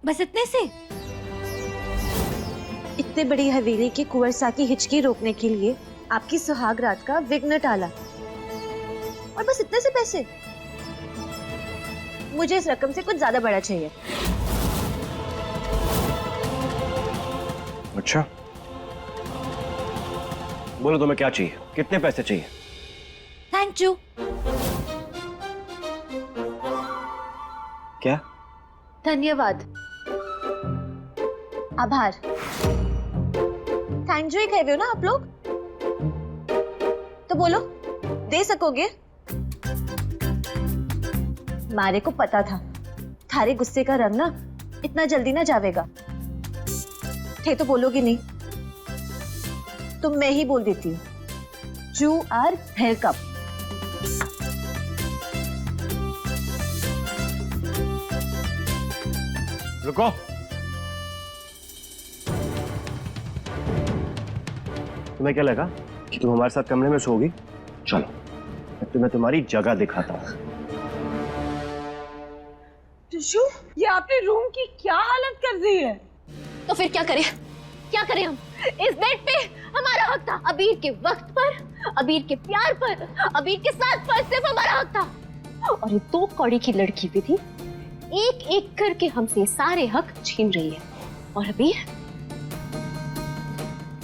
बस इतने से? इतने बड़ी हवेली के कुंवर की हिचकी रोकने के लिए आपकी सुहाग रात का विघ्न टाला, और बस इतने से पैसे? मुझे इस रकम से कुछ ज्यादा बड़ा चाहिए। अच्छा, बोलो तुम्हें क्या चाहिए, कितने पैसे चाहिए? Thank you. क्या? धन्यवाद, आभार। थैंक यू ही कह रहे हो ना आप लोग, तो बोलो, दे सकोगे? मारे को पता था थारे गुस्से का रंग ना इतना जल्दी ना जावेगा, थे तो बोलोगे नहीं, तो मैं ही बोल देती हूँ, यू आर वेलकम। रुको, तुम्हें क्या लगा कि तुम हमारे साथ कमरे में सोओगी? चलो मैं तुम्हें तुम्हारी जगह दिखाता हूँ। टिशू, ये आपने रूम की क्या हालत कर दी है? तो फिर क्या करें? क्या करें हम? इस बेड पे हमारा हक था, अबीर के वक्त पर, अबीर के प्यार पर, अबीर के साथ पर सिर्फ हमारा हक था। और ये दो कौड़ी की लड़की भी थी, एक एक करके हमसे सारे हक छीन रही है। और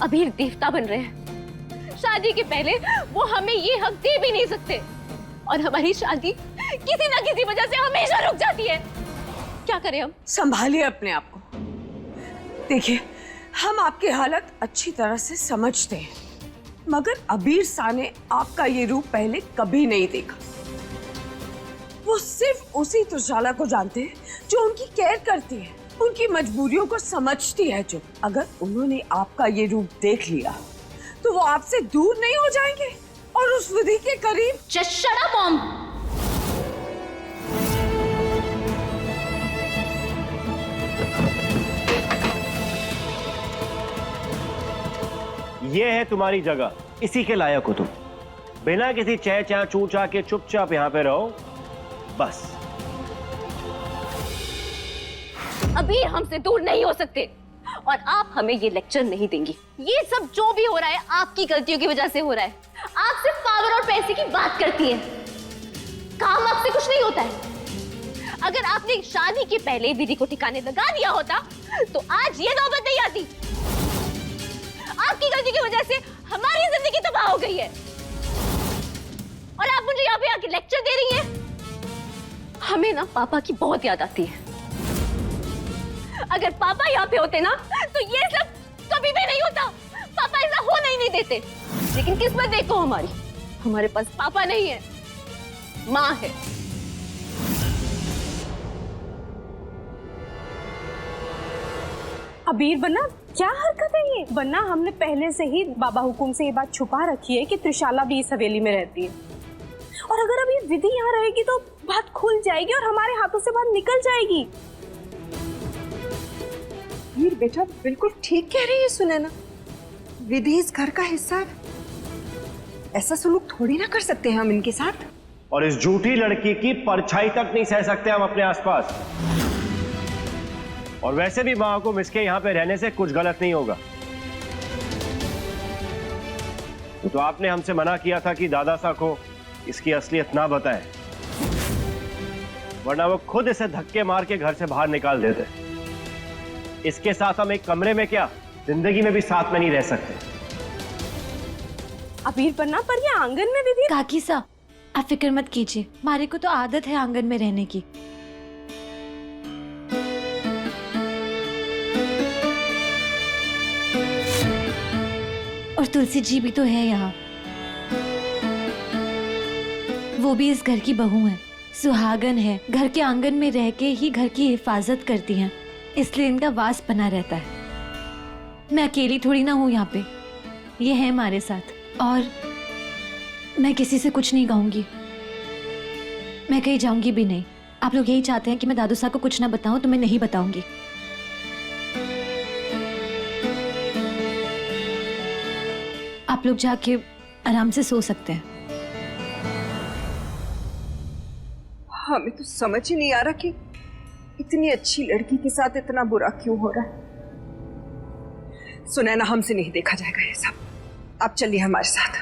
अबीर देवता बन रहे हैं। शादी के पहले वो हमें ये हक दे भी नहीं सकते, और हमारी शादी किसी ना किसी वजह से हमेशा रुक जाती है। क्या करें हम? संभालिए अपने आप को। देखिए, हम आपकी हालत अच्छी तरह से समझते हैं, मगर अबीर सा ने आपका ये रूप पहले कभी नहीं देखा। वो सिर्फ उसी त्रिशाला को जानते हैं जो उनकी केयर करती है, उनकी मजबूरियों को समझती है। जो अगर उन्होंने आपका ये रूप देख लिया तो वो आपसे दूर नहीं हो जाएंगे और उस विधि के करीब। Just shut up, Mom. ये है तुम्हारी जगह, इसी के लायक हो तुम। बिना किसी चह चा चू चा के चुपचाप यहाँ पे रहो, बस। अबीर हमसे दूर नहीं हो सकते, और आप हमें ये लेक्चर नहीं देंगी। ये सब जो भी हो रहा है आपकी गलतियों की वजह से हो रहा है। आप सिर्फ पावर और पैसे की बात करती हैं, काम आपसे कुछ नहीं होता है। अगर आपने शादी के पहले विधि को ठिकाने लगा दिया होता तो आज ये नौबत नहीं आती। आपकी गलती की वजह से हमारी जिंदगी तबाह हो गई है, और आप मुझे यहाँ पे आके लेक्चर दे रही हैं। हमें ना पापा की बहुत याद आती है। अगर पापा यहाँ पे होते ना तो ये सब कभी भी नहीं होता। पापा ऐसा होने ही नहीं देते। लेकिन किस्मत देखो हमारी, हमारे पास पापा नहीं है, माँ है। अबीर बन्ना, क्या हरकत है ये? बन्ना, हमने पहले से ही बाबा हुकुम से ये बात छुपा रखी है कि त्रिशाला भी इस हवेली में रहती है, और अगर अब ये विधि यहाँ रहेगी तो बात खुल जाएगी और हमारे हाथों से बात निकल जाएगी। वीर बेटा बिल्कुल ठीक कह रही है सुनैना, विधि इस घर का हिस्सा है, ऐसा सलूक थोड़ी ना कर सकते हैं हम इनके साथ। और इस झूठी लड़की की परछाई तक नहीं सह सकते हम अपने आसपास। और वैसे भी माँ को मिसके यहाँ पे रहने से कुछ गलत नहीं होगा। तो आपने हमसे मना किया था कि दादा सा को इसकी असलियत ना बताएं, वरना वो खुद इसे धक्के मार के घर से बाहर निकाल देते। इसके साथ हम एक कमरे में क्या, जिंदगी में भी साथ में नहीं रह सकते। अबीर बन्ना, पर ये आंगन में विधि। काकी सा, आप फिक्र मत कीजिए, मारे को तो आदत है आंगन में रहने की। और तुलसी जी भी तो है यहाँ, वो भी इस घर की बहू है, सुहागन है, घर के आंगन में रह के ही घर की हिफाजत करती हैं, इसलिए इनका वास बना रहता है। मैं अकेली थोड़ी ना हूँ यहाँ पे, ये है हमारे साथ। और मैं किसी से कुछ नहीं कहूंगी, मैं कहीं जाऊंगी भी नहीं। आप लोग यही चाहते हैं कि मैं दादू साहब को कुछ ना बताऊं, तो मैं नहीं बताऊंगी। आप लोग जाके आराम से सो सकते हैं। हमें तो समझ ही नहीं आ रहा कि इतनी अच्छी लड़की के साथ इतना बुरा क्यों हो रहा है? सुनैना, हमसे नहीं देखा जाएगा ये सब। आप चलिए हमारे साथ।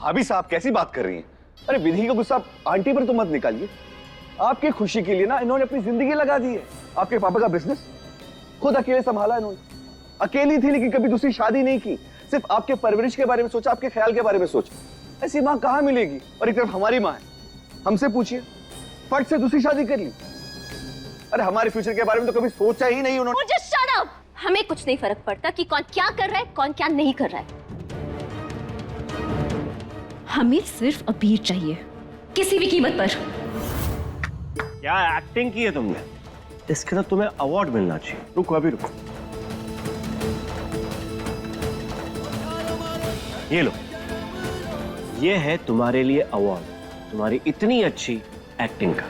भाभी साहब कैसी बात कर रही हैं? अरे विधि का गुस्सा आंटी पर तो मत निकालिए। आपकी खुशी के लिए ना इन्होंने अपनी जिंदगी लगा दी है। आपके पापा का बिजनेस खुद अकेले संभाला इन्होंने। अकेली थी लेकिन कभी दूसरी शादी नहीं की, सिर्फ आपके परवरिश के बारे में सोचा, आपके ख्याल के बारे में सोचा। ऐसी माँ कहाँ मिलेगी? और एक तरफ हमारी माँ है, हमसे पूछिए, फट से दूसरी शादी कर ली। अरे हमारे फ्यूचर के बारे में तो कभी सोचा ही नहीं उन्होंने। Just shut up! हमें कुछ नहीं फर्क पड़ता कि कौन क्या कर रहा है, कौन क्या नहीं कर रहा है। हमें सिर्फ अबीर चाहिए, किसी भी कीमत पर। क्या एक्टिंग की है तुमने? इसके लिए तुम्हें अवार्ड मिलना चाहिए। रुको, अभी रुको। ये लो, ये है तुम्हारे लिए अवार्ड, तुम्हारी इतनी अच्छी एक्टिंग का।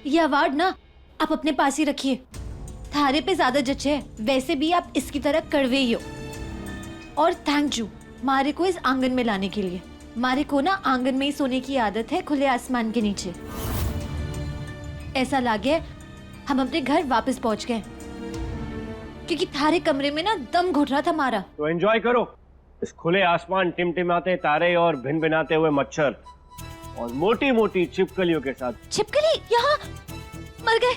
ये अवार्ड ना आप अपने पास ही रखिए। थारे पे ज्यादा जचे है, वैसे भी आप इसकी तरह कड़वे ही हो। और थैंक यू मारे को इस आंगन में लाने के लिए। मारे को ना आंगन में ही सोने की आदत है, खुले आसमान के नीचे। ऐसा लगे हम अपने घर वापस पहुंच गए, क्योंकि थारे कमरे में ना दम घुट रहा था मारा। तो एंजॉय करो इस खुले आसमान, टिमटिमाते तारे और भिन भिनाते हुए मच्छर और मोटी मोटी छिपकलियों के साथ। छिपकली यहाँ मर गए।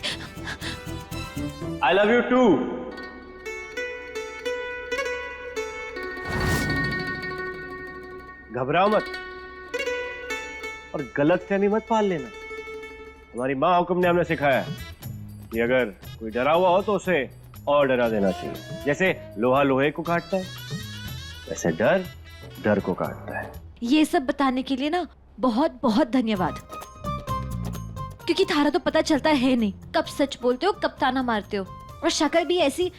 I love you too. घबराओ मत और गलतफहमी मत पाल लेना। हमारी माँ हुक्म ने हमें सिखाया है कि अगर कोई डरा हुआ हो तो उसे और डरा देना चाहिए। जैसे लोहा लोहे को काटता है, वैसे डर डर को काटता है। ये सब बताने के लिए ना बहुत बहुत धन्यवाद, क्योंकि थारा तो पता चलता है नहीं कब सच बोलते हो कब ताना मारते हो। और शक्ल भी ऐसी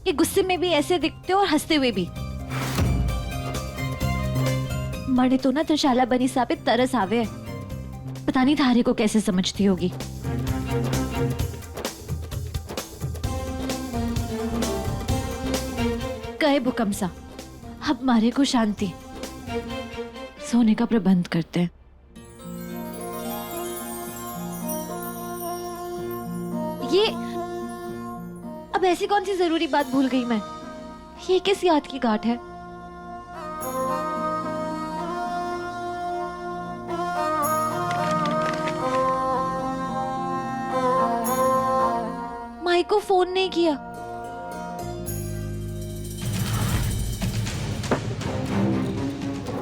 कि गुस्से में भी ऐसे दिखते हो और हंसते हुए भी। मने तो ना त्रिशाला बनी सा पे तरस आवे, पता नहीं थारे को कैसे समझती होगी। कहे भूकंप सा, अब मारे को शांति, सोने का प्रबंध करते हैं। ये अब ऐसी कौन सी जरूरी बात भूल गई मैं? ये किस याद की गांठ है? माई को फोन नहीं किया।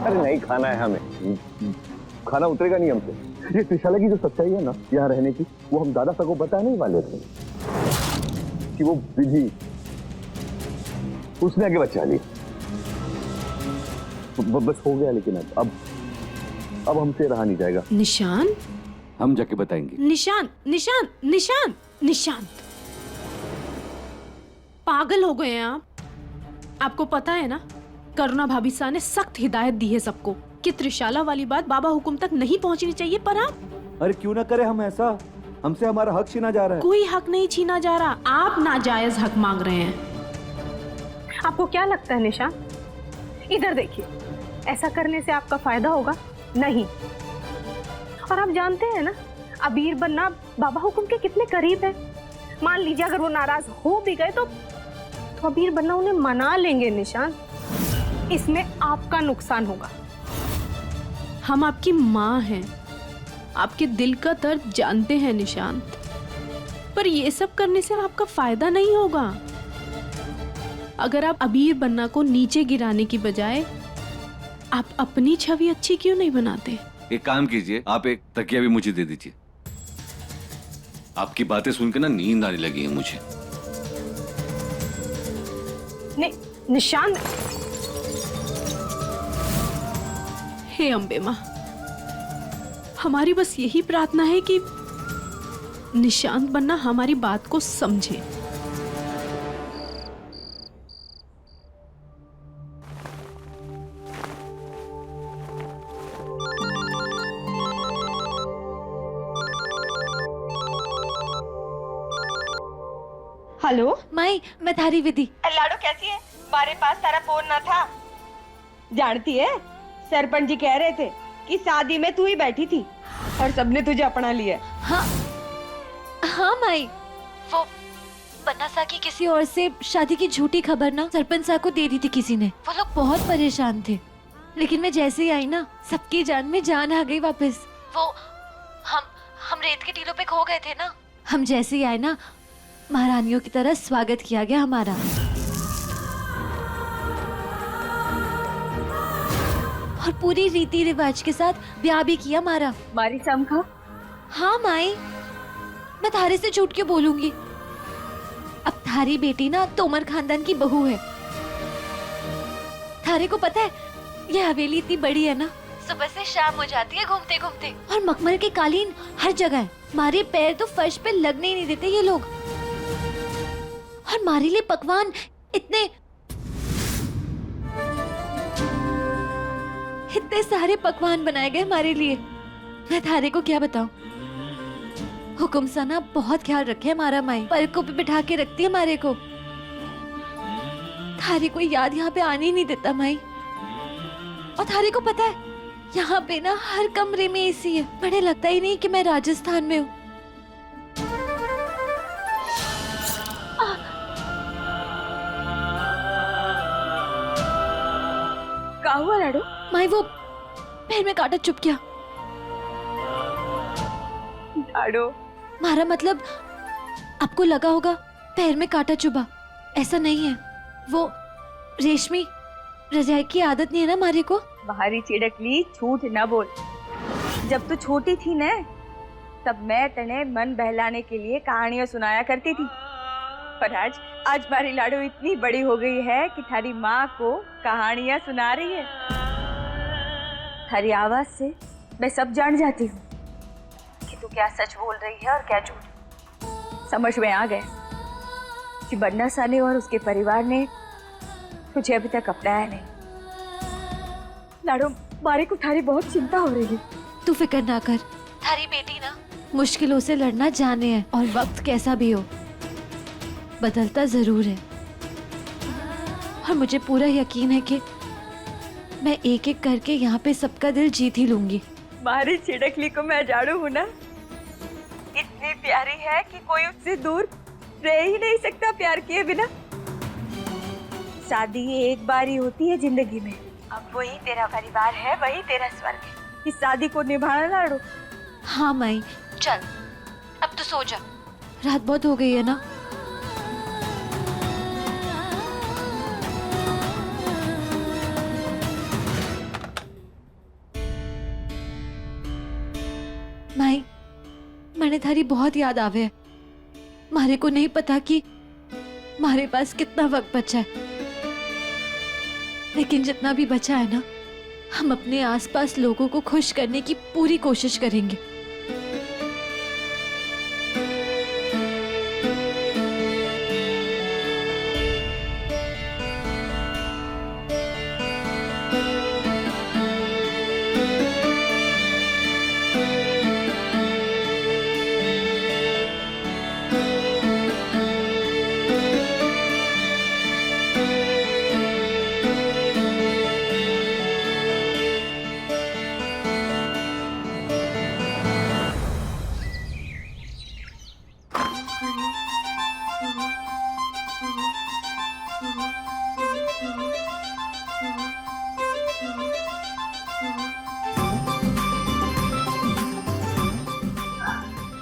अरे नहीं खाना है हमें, खाना उतरेगा नहीं हमसे। ये त्रिशाला की जो सच्चाई है ना यहाँ रहने की, वो हम दादा साहब को बता नहीं वाले थे कि वो विधि उसने आगे बचा ली। बस हो गया, लेकिन अब हमसे रहा नहीं जाएगा। निशान, हम जाके बताएंगे। निशान निशान निशान निशान, पागल हो गए हैं आप। आपको पता है ना, करुणा भाभी सा ने सख्त हिदायत दी है सबको कि त्रिशाला वाली बात बाबा हुकुम तक नहीं पहुंचनी चाहिए, पर आप। अरे क्यों ना करे हम ऐसा, हमसे हमारा हक छीना जा रहा है। कोई हक नहीं छीना जा रहा, आप नाजायज हक मांग रहे हैं। आपको क्या लगता है निशान? इधर देखिए, ऐसा करने से आपका फायदा होगा नहीं। और आप जानते हैं ना, अबीर बनना बाबा हुकुम के कितने करीब है। मान लीजिए अगर वो नाराज हो भी गए तो अबीर बनना उन्हें मना लेंगे निशान। इसमें आपका नुकसान होगा। हम आपकी माँ हैं, आपके दिल का दर्द जानते हैं निशान, पर ये सब करने से आपका फायदा नहीं होगा। अगर आप अबीर बन्ना को नीचे गिराने की बजाय आप अपनी छवि अच्छी क्यों नहीं बनाते? एक काम कीजिए, आप एक तकिया भी मुझे दे दीजिए। आपकी बातें सुनकर ना नींद आने लगी है मुझे। निशान, हे अम्बे माँ, हमारी बस यही प्रार्थना है कि निशांत बनना हमारी बात को समझे। हेलो माई मैं थारी विधि। लाडो कैसी है? हमारे पास तारा फोन ना था। जानती है सरपंच जी कह रहे थे कि शादी में तू ही बैठी थी और सबने तुझे अपना लिया। हाँ हाँ माई, वो बन्ना सा की किसी और से शादी की झूठी खबर ना सरपंच साहब को दे दी थी किसी ने। वो लोग बहुत परेशान थे, लेकिन मैं जैसे ही आई ना सबकी जान में जान आ गई वापस। वो हम रेत के टीलों पे खो गए थे ना, हम जैसे ही आए ना महारानियों की तरह स्वागत किया गया हमारा। और पूरी रीति रिवाज के साथ ब्याह भी किया हमारा। मारी समखा? हाँ माई, मैं थारे से झूठ क्यों बोलूंगी। अब थारी बेटी ना तोमर खानदान की बहू है। थारे को पता है ये हवेली इतनी बड़ी है ना, सुबह से शाम हो जाती है घूमते घूमते, और मखमल के कालीन हर जगह है। हमारे पैर तो फर्श पे लगने ही नहीं देते ये लोग। और हमारे लिए पकवान इतने सारे पकवान बनाए गए हमारे लिए, मैं थारे को क्या बताऊं। हुकुम सना बहुत ख्याल रखे हमारा माई, पलकों पे बिठा के रखती है हमारे को। थारे को याद यहाँ पे आने ही नहीं देता माई। और थारे को पता है यहाँ पे ना हर कमरे में एसी है। मुझे लगता ही नहीं कि मैं राजस्थान में हूँ। क्या हुआ लाडो? माई वो पैर में कांटा चुभ गया। लाडो मारा मतलब आपको लगा होगा पैर में कांटा चुभा, ऐसा नहीं है। वो रेशमी रजाई की आदत नहीं है ना हमारे को। बाहरी चिड़कली झूठ न बोल। जब तू छोटी थी न तब मैं तने मन बहलाने के लिए कहानियां सुनाया करती थी, पर आज हमारी लाडो इतनी बड़ी हो गई है कि थारी माँ को कहानियां सुना रही है। थारी आवाज से मैं सब जान जाती हूँ कि तू क्या सच बोल रही है और क्या झूठ। समझ में आ गए कि बन्ना साने और उसके परिवार ने तुझे अभी तक अपनाया नहीं। लाडो मारे को थारी बहुत चिंता हो रही है। तू फिक्र ना कर, थारी बेटी ना मुश्किलों से लड़ना जाने है, और वक्त कैसा भी हो बदलता जरूर है। और मुझे पूरा यकीन है कि मैं एक एक करके यहाँ पे सबका दिल जीत ही लूंगी। मारी चिड़कली को मैं जाड़ू हूँ ना, इतनी प्यारी है कि कोई उससे दूर रह ही नहीं सकता प्यार किए बिना। शादी एक बार ही होती है जिंदगी में, अब वही तेरा परिवार है, वही तेरा स्वर्ग है। इस शादी को निभाना लाडो। हाँ माई चल अब तो सो जा, रात बहुत हो गई है ना। माई मैंने थारी बहुत याद आवे है। मारे को नहीं पता कि हमारे पास कितना वक्त बचा है, लेकिन जितना भी बचा है ना हम अपने आसपास लोगों को खुश करने की पूरी कोशिश करेंगे।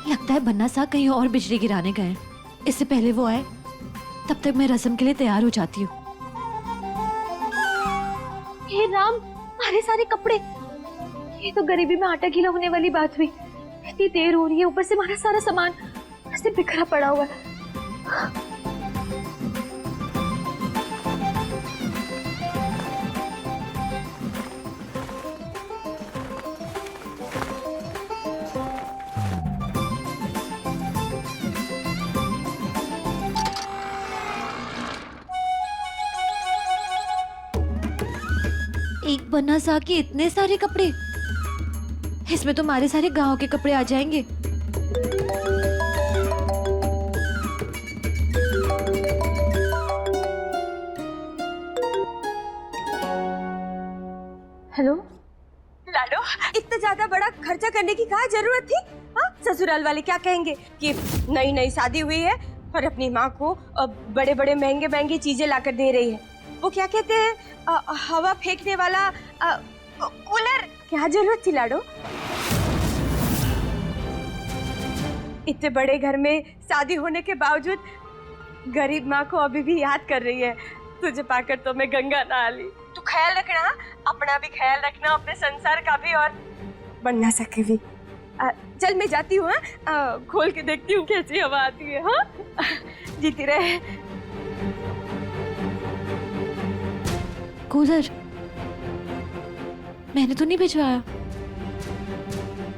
लगता है बन्ना सा कहीं और बिजली गिराने गए। इससे पहले वो आए तब तक मैं रस्म के लिए तैयार हो जाती हूँ। हे राम, हमारे सारे कपड़े, ये तो गरीबी में आटा गीला होने वाली बात हुई। इतनी देर हो रही है, ऊपर से हमारा सारा सामान ऐसे बिखरा पड़ा हुआ है। एक बन्ना सा के इतने सारे कपड़े, इसमें तो हमारे सारे गांव के कपड़े आ जाएंगे। हेलो लाडो, इतना ज्यादा बड़ा खर्चा करने की क्या जरूरत थी? हाँ, ससुराल वाले क्या कहेंगे कि नई नई शादी हुई है और अपनी माँ को बड़े बड़े महंगे महंगी चीजें लाकर दे रही है। वो क्या कहते हैं, हवा फेंकने वाला कूलर। क्या जरूरत थी लाडो? इतने बड़े घर में शादी होने के बावजूद गरीब माँ को अभी भी याद कर रही है। तुझे पाकर तो मैं गंगा नहा ली। तू ख्याल रखना, अपना भी ख्याल रखना, अपने संसार का भी, और बन ना सके भी। चल मैं जाती हूँ, खोल के देखती हूँ कैसी हवा आती है। हाँ, जीती रहे। कूलर मैंने तो नहीं भिजवाया,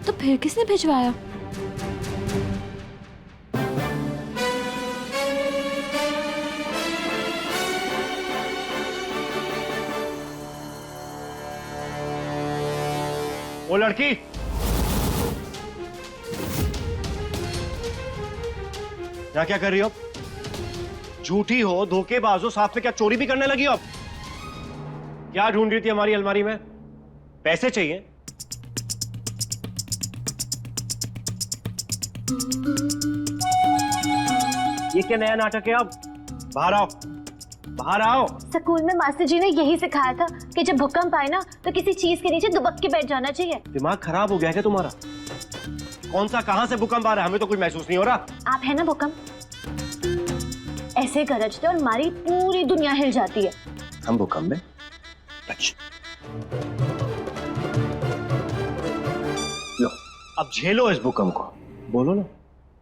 तो फिर किसने भिजवाया? वो लड़की, यहाँ क्या कर रही हो? झूठी हो, धोखेबाज हो, साथ में क्या चोरी भी करने लगी हो? क्या ढूंढ रही थी हमारी अलमारी में? पैसे चाहिए? ये क्या नया नाटक है? अब बाहर आओ, बाहर आओ। स्कूल में मास्टर जी ने यही सिखाया था कि जब भूकंप आए ना तो किसी चीज के नीचे दुबक के बैठ जाना चाहिए। दिमाग खराब हो गया क्या तुम्हारा? कौन सा, कहां से भूकंप आ रहा है? हमें तो कुछ महसूस नहीं हो रहा। आप है ना भूकंप, ऐसे गरजते और हमारी पूरी दुनिया हिल जाती है। हम भूकंप में? लो, अब झेलो इस भूकंप को। बोलो ना,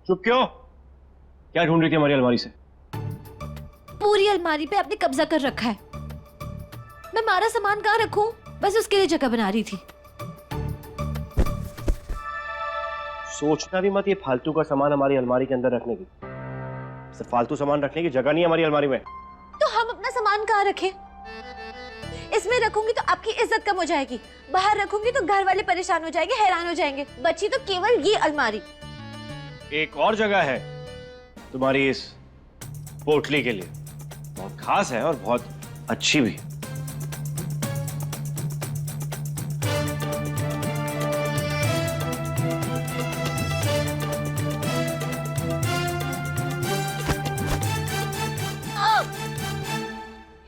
चुप क्यों? क्या ढूंढ रही थी हमारी अलमारी से? पूरी अलमारी पे आपने कब्जा कर रखा है। मैं हमारा सामान कहाँ रखूं? बस उसके लिए जगह बना रही थी। सोचना भी मत ये फालतू का सामान हमारी अलमारी के अंदर रखने की। सिर्फ फालतू सामान रखने की जगह नहीं है हमारी अलमारी में। तो हम अपना सामान कहाँ रखें? इसमें रखूंगी तो आपकी इज्जत कम हो जाएगी, बाहर रखूंगी तो घर वाले परेशान हो जाएंगे, हैरान हो जाएंगे। बची तो केवल ये अलमारी। एक और जगह है तुम्हारी इस पोटली के लिए, बहुत खास है और बहुत अच्छी भी।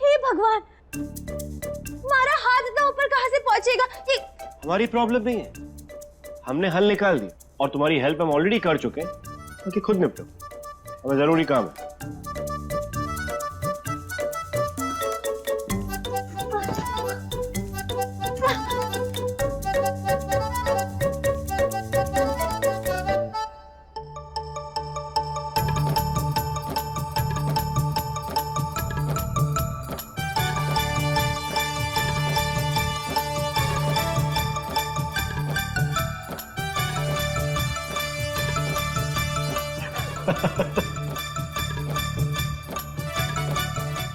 हे भगवान, हमारा हाथ इतना ऊपर कहां से पहुंचेगा? ये हमारी प्रॉब्लम नहीं है, हमने हल निकाल दी और तुम्हारी हेल्प हम ऑलरेडी कर चुके हैं, क्योंकि खुद निपटो, हमें जरूरी काम है।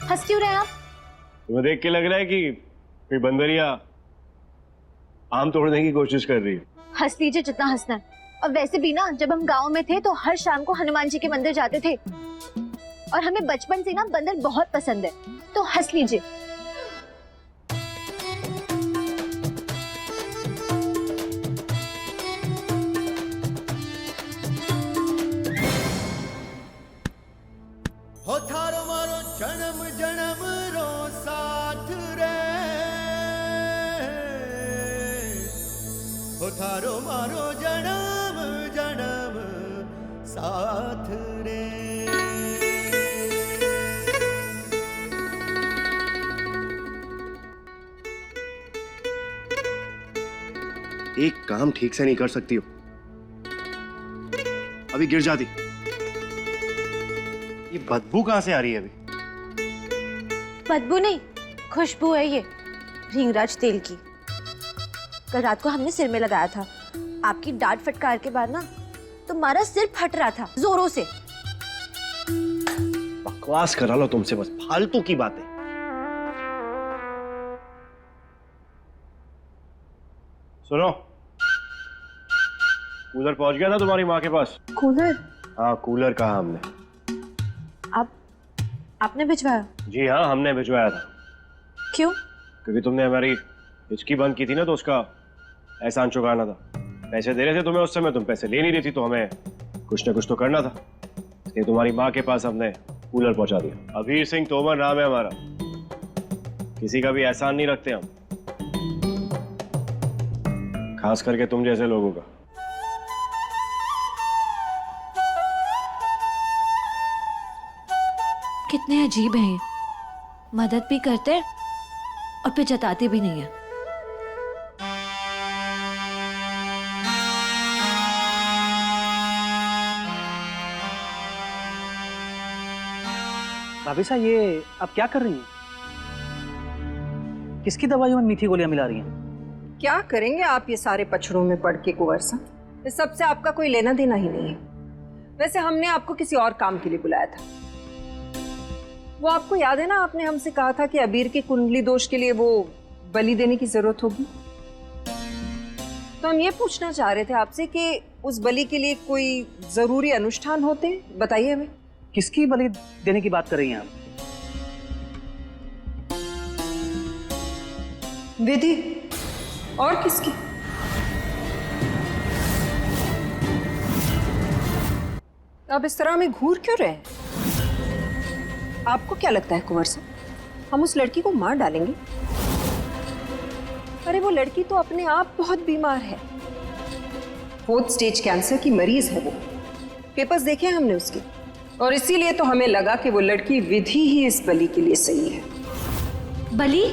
हंस क्यों रहे हैं आप? तुम्हें देख के लग रहा है कि कोई बंदरिया आम तोड़ने की कोशिश कर रही है। हंस लीजिए जितना हंसना है। और वैसे भी ना, जब हम गांव में थे तो हर शाम को हनुमान जी के मंदिर जाते थे, और हमें बचपन से ना बंदर बहुत पसंद है, तो हंस लीजिए। हो थारो मारो जन्म जन्म रो साथ रे, हो थारो मारो जन्म जन्म साथ रे। एक काम ठीक से नहीं कर सकती हो, अभी गिर जाती। ये बदबू कहां से आ रही है अभी? बदबू नहीं, खुशबू है ये, भृंगराज तेल की। कल रात को हमने सिर में लगाया था। आपकी डांट फटकार के बाद ना तुम्हारा सिर फट रहा था जोरों से। बकवास करा लो तुमसे, बस फालतू की बातें। सुनो, कूलर पहुंच गया था तुम्हारी माँ के पास? कूलर? हाँ, कूलर कहा हमने। आपने भिजवाया? जी हाँ, हमने भिजवाया था। क्यों? क्योंकि तुमने हमारी हिचकी बंद की थी ना तो उसका एहसान चुकाना था। पैसे दे रहे थे तुम्हें उस समय, तुम पैसे ले नहीं रही थी, तो हमें कुछ ना कुछ तो करना था। इसलिए तुम्हारी माँ के पास हमने कूलर पहुंचा दिया। अबीर सिंह तोमर नाम है हमारा, किसी का भी एहसान नहीं रखते हम, खास करके तुम जैसे लोगों का। कितने अजीब हैं ये, मदद भी करते हैं और फिर जताते भी नहीं है। भाभी साहब, ये आप क्या कर रही हैं? किसकी दवाइयों में मीठी गोलियां मिला रही हैं? क्या करेंगे आप ये सारे पछड़ों में पड़ के कुंवर साहब? इस सबसे आपका कोई लेना देना ही नहीं है। वैसे हमने आपको किसी और काम के लिए बुलाया था। वो आपको याद है ना, आपने हमसे कहा था कि अबीर के कुंडली दोष के लिए वो बलि देने की जरूरत होगी। तो हम ये पूछना चाह रहे थे आपसे कि उस बलि के लिए कोई जरूरी अनुष्ठान होते हैं, बताइए हमें। किसकी बलि देने की बात कर रही हैं आप? विधि और किसकी? आप इस तरह में घूर क्यों रहे हैं? आपको क्या लगता है कुंवर साहब, हम उस लड़की को मार डालेंगे? अरे वो लड़की तो अपने आप बहुत बीमार है, 4th स्टेज कैंसर की मरीज है वो। पेपर्स देखे हमने उसके, और इसीलिए तो हमें लगा कि वो लड़की विधि ही इस बलि के लिए सही है। बलि?